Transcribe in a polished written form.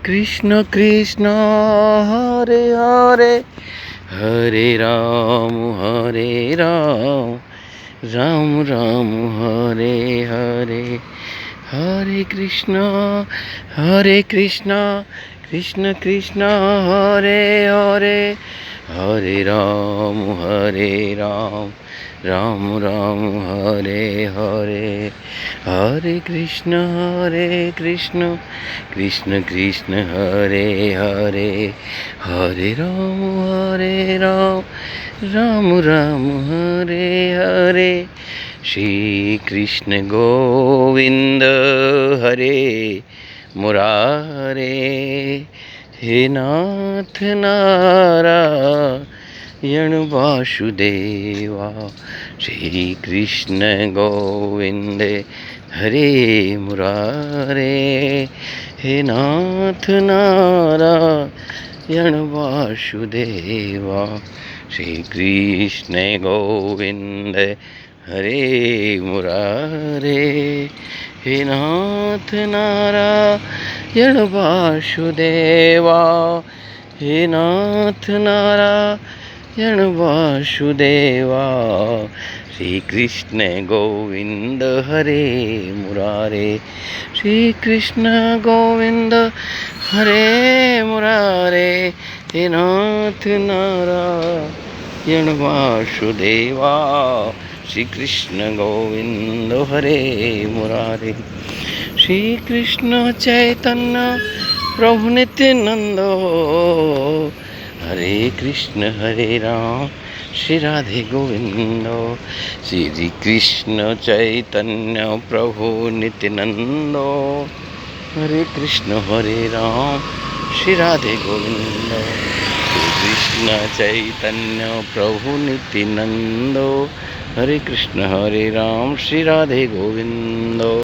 কৃষ্ণ কৃষ্ণ হরে হরে, হরে রাম রাম রাম হরে হরে। হরে কৃষ্ণ কৃষ্ণ কৃষ্ণ হরে হরে, হরে রাম রাম রাম হরে হরে। হরে কৃষ্ণ কৃষ্ণ কৃষ্ণ হরে হরে, হরে রাম রাম রাম হরে হরে। শ্রী কৃষ্ণ গোবিন্দ হরে মুরারে, হে নাথ নারায়ণ वासुदेवा। श्री कृष्ण गोविंद हरे मुरारे, हे नाथ नारायण वासुदेवा। श्री कृष्ण गोविंद हरे मुरारे, हे नाथ नारायण वासुदेवा। हे नाथ नारायण वासुदेवा। श्री कृष्ण गोविंद हरे मुरारे, श्री कृष्ण गोविंद हरे मुरारे, हे नाथ नारायण वासुदेवा। श्री कृष्ण गोविंद हरे मुरारे। श्री कृष्ण चैतन्य प्रभु नित्यानंद, हरे कृष्ण हरे राम श्री राधे गोविंद। श्री कृष्ण चैतन्य प्रभु नित्यानंद, हरे कृष्ण हरे राम श्री राधे गोविंद। श्री कृष्ण चैतन्य प्रभु नित्यानंद, हरे कृष्ण हरे राम श्री राधे गोविंद।